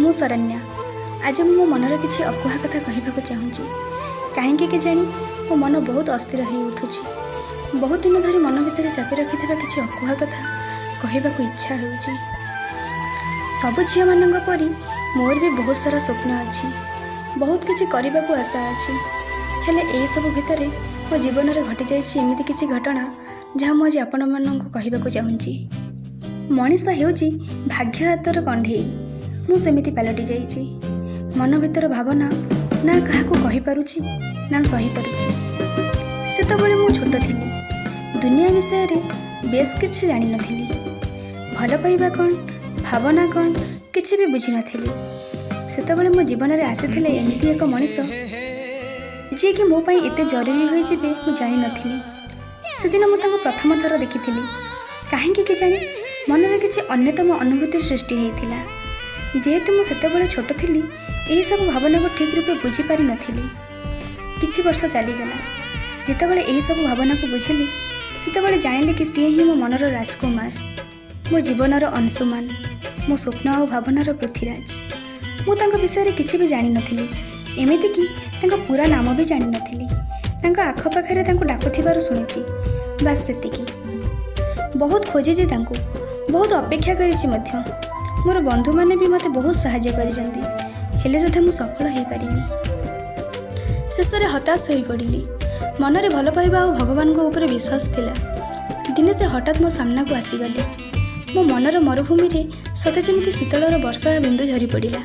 ମୁଁ ଶରଣ୍ୟା। ଆଜି ମୁଁ ମୋ ମନର କିଛି ଅକୁହା କଥା କହିବାକୁ ଚାହୁଁଛି। କାହିଁକି କେଜାଣି ମୋ ମନ ବହୁତ ଅସ୍ଥିର ହୋଇ ଉଠୁଛି। ବହୁତ ଦିନ ଧରି ମନ ଭିତରେ ଚାପି ରଖିଥିବା କିଛି ଅକୁହା କଥା କହିବାକୁ ଇଚ୍ଛା ହେଉଛି। ସବୁ ଝିଅମାନଙ୍କ ପରି ମୋର ବି ବହୁତ ସାରା ସ୍ୱପ୍ନ ଅଛି, ବହୁତ କିଛି କରିବାକୁ ଆଶା ଅଛି। ହେଲେ ଏସବୁ ଭିତରେ ମୋ ଜୀବନରେ ଘଟିଯାଇଛି ଏମିତି କିଛି ଘଟଣା ଯାହା ମୁଁ ଆଜି ଆପଣମାନଙ୍କୁ କହିବାକୁ ଚାହୁଁଛି। ମଣିଷ ହେଉଛି ଭାଗ୍ୟ ହାତର କଣ୍ଢେଇ। ମୁଁ ସେମିତି ପାଲଟି ଯାଇଛି। ମନ ଭିତର ଭାବନା ନା କାହାକୁ କହିପାରୁଛି ନା ସହିପାରୁଛି। ସେତେବେଳେ ମୁଁ ଛୋଟ ଥିଲି, ଦୁନିଆ ବିଷୟରେ ବେଶ କିଛି ଜାଣିନଥିଲି। ଭଲ ପାଇବା କ'ଣ, ଭାବନା କ'ଣ କିଛି ବି ବୁଝିନଥିଲି। ସେତେବେଳେ ମୋ ଜୀବନରେ ଆସିଥିଲେ ଏମିତି ଏକ ମଣିଷ ଯିଏକି ମୋ ପାଇଁ ଏତେ ଜରୁରୀ ହୋଇଯିବେ ମୁଁ ଜାଣିନଥିଲି। ସେଦିନ ମୁଁ ତାଙ୍କୁ ପ୍ରଥମ ଥର ଦେଖିଥିଲି। କାହିଁକି କେଜାଣି ମନରେ କିଛି ଅନ୍ୟତମ ଅନୁଭୂତି ସୃଷ୍ଟି ହୋଇଥିଲା। ଯେହେତୁ ମୁଁ ସେତେବେଳେ ଛୋଟ ଥିଲି, ଏହିସବୁ ଭାବନାକୁ ଠିକ୍ ରୂପେ ବୁଝିପାରିନଥିଲି। କିଛି ବର୍ଷ ଚାଲିଗଲା। ଯେତେବେଳେ ଏହିସବୁ ଭାବନାକୁ ବୁଝିଲି, ସେତେବେଳେ ଜାଣିଲି କି ସିଏ ହିଁ ମୋ ମନର ରାଜକୁମାର, ମୋ ଜୀବନର ଅଂଶୁମାନ, ମୋ ସ୍ୱପ୍ନ ଆଉ ଭାବନାର ପୃଥ୍ୱୀରାଜ। ମୁଁ ତାଙ୍କ ବିଷୟରେ କିଛି ବି ଜାଣିନଥିଲି, ଏମିତିକି ତାଙ୍କ ପୁରା ନାମ ବି ଜାଣିନଥିଲି। ତାଙ୍କ ଆଖପାଖରେ ତାଙ୍କୁ ଡାକୁଥିବାର ଶୁଣିଛି, ବାସ୍ ସେତିକି। ବହୁତ ଖୋଜିଛି ତାଙ୍କୁ, ବହୁତ ଅପେକ୍ଷା କରିଛି ମଧ୍ୟ। ମୋର ବନ୍ଧୁମାନେ ବି ମୋତେ ବହୁତ ସାହାଯ୍ୟ କରିଛନ୍ତି, ହେଲେ ସୁଦ୍ଧା ମୁଁ ସଫଳ ହୋଇପାରିନି। ଶେଷରେ ହତାଶ ହୋଇପଡ଼ିଲି। ମନରେ ଭଲ ପାଇବା ଆଉ ଭଗବାନଙ୍କ ଉପରେ ବିଶ୍ୱାସ ଥିଲା। ଦିନେ ସେ ହଠାତ୍ ମୋ ସାମ୍ନାକୁ ଆସିଗଲେ। ମୋ ମନର ମରୁଭୂମିରେ ସତେ ଯେମିତି ଶୀତଳର ବର୍ଷା ବିନ୍ଦୁ ଝରି ପଡ଼ିଲା।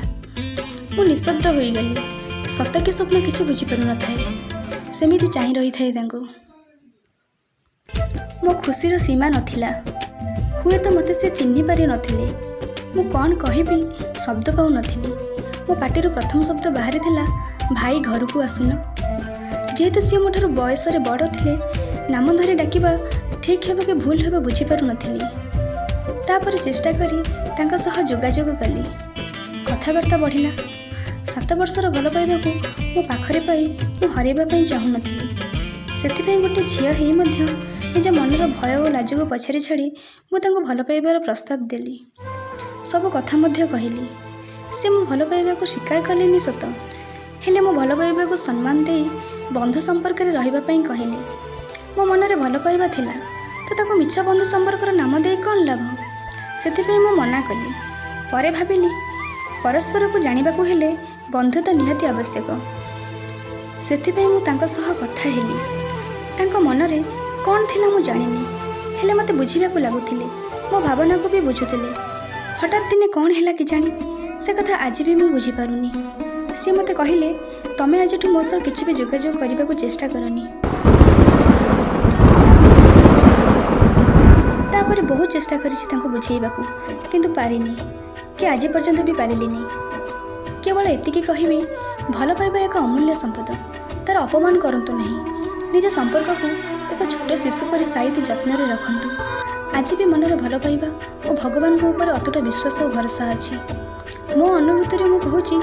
ମୁଁ ନିଃଶବ୍ଦ ହୋଇଗଲି। ସତ କି ସ୍ୱପ୍ନ କିଛି ବୁଝିପାରୁନଥାଏ। ସେମିତି ଚାହିଁ ରହିଥାଏ ତାଙ୍କୁ। ମୋ ଖୁସିର ସୀମା ନଥିଲା। ହୁଏତ ମୋତେ ସେ ଚିହ୍ନି ପାରିନଥିଲେ। ମୁଁ କ'ଣ କହିବି ଶବ୍ଦ ପାଉନଥିଲି। ମୋ ପାଟିରୁ ପ୍ରଥମ ଶବ୍ଦ ବାହାରିଥିଲା, ଭାଇ ଘରକୁ ଆସୁନ। ଯେହେତୁ ସିଏ ମୋ ଠାରୁ ବୟସରେ ବଡ଼ ଥିଲେ, ନାମ ଧରି ଡାକିବା ଠିକ୍ ହେବ କି ଭୁଲ ହେବ ବୁଝିପାରୁନଥିଲି। ତାପରେ ଚେଷ୍ଟା କରି ତାଙ୍କ ସହ ଯୋଗାଯୋଗ କଲି। କଥାବାର୍ତ୍ତା ବଢ଼ିଲା। 7 ବର୍ଷର ଭଲ ପାଇବାକୁ ମୋ ପାଖରେ ପାଇ ମୁଁ ହରାଇବା ପାଇଁ ଚାହୁଁନଥିଲି। ସେଥିପାଇଁ ଗୋଟେ ଝିଅ ହେଇ ମଧ୍ୟ ନିଜ ମନର ଭୟ ଓ ଲାଜକୁ ପଛରେ ଛାଡ଼ି ମୁଁ ତାଙ୍କୁ ଭଲ ପାଇବାର ପ୍ରସ୍ତାବ ଦେଲି। ସବୁ କଥା ମଧ୍ୟ କହିଲି। ସେ ମୋ ଭଲ ପାଇବାକୁ ସ୍ୱୀକାର କଲେନି ସତ, ହେଲେ ମୋ ଭଲ ପାଇବାକୁ ସମ୍ମାନ ଦେଇ ବନ୍ଧୁ ସମ୍ପର୍କରେ ରହିବା ପାଇଁ କହିଲେ। ମୋ ମନରେ ଭଲ ପାଇବା ଥିଲା, ତ ତାକୁ ମିଛ ବନ୍ଧୁ ସମ୍ପର୍କର ନାମ ଦେଇ କ'ଣ ଲାଭ? ସେଥିପାଇଁ ମୁଁ ମନା କଲି। ପରେ ଭାବିଲି, ପରସ୍ପରକୁ ଜାଣିବାକୁ ହେଲେ ବନ୍ଧୁତା ନିହାତି ଆବଶ୍ୟକ। ସେଥିପାଇଁ ମୁଁ ତାଙ୍କ ସହ କଥା ହେଲି। ତାଙ୍କ ମନରେ କ'ଣ ଥିଲା ମୁଁ ଜାଣିନି, ହେଲେ ମୋତେ ବୁଝିବାକୁ ଲାଗୁଥିଲେ, ମୋ ଭାବନାକୁ ବି ବୁଝୁଥିଲେ। ହଠାତ୍ ଦିନେ କ'ଣ ହେଲା କେଜାଣି, ସେ କଥା ଆଜି ବି ମୁଁ ବୁଝିପାରୁନି। ସେ ମୋତେ କହିଲେ, ତମେ ଆଜିଠୁ ମୋ ସହ କିଛି ବି ଯୋଗାଯୋଗ କରିବାକୁ ଚେଷ୍ଟା କରନି। ତାପରେ ବହୁତ ଚେଷ୍ଟା କରିଛି ତାଙ୍କୁ ବୁଝେଇବାକୁ, କିନ୍ତୁ ପାରିନି, କି ଆଜି ପର୍ଯ୍ୟନ୍ତ ବି ପାରିଲିନି। କେବଳ ଏତିକି କହିବି, ଭଲ ପାଇବା ଏକ ଅମୂଲ୍ୟ ସମ୍ପଦ। ତା'ର ଅପମାନ କରନ୍ତୁ ନାହିଁ। ନିଜ ସମ୍ପର୍କକୁ ଏକ ଛୋଟ ଶିଶୁ ପରି ସାଇତି ଯତ୍ନରେ ରଖନ୍ତୁ। ଆଜି ବି ମନରେ ଭଲ ପାଇବା ଓ ଭଗବାନଙ୍କ ଉପରେ ଅତୁଟ ବିଶ୍ୱାସ ଓ ଭରସା ଅଛି। ମୋ ଅନୁଭୂତିରେ ମୁଁ କହୁଛି,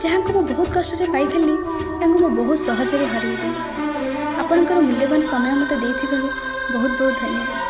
ଯାହାଙ୍କୁ ମୁଁ ବହୁତ କଷ୍ଟରେ ପାଇଥିଲି, ତାଙ୍କୁ ମୁଁ ବହୁତ ସହଜରେ ହରାଇଦେଲି। ଆପଣଙ୍କର ମୂଲ୍ୟବାନ ସମୟ ମୋତେ ଦେଇଥିବାରୁ ବହୁତ ବହୁତ ଧନ୍ୟବାଦ।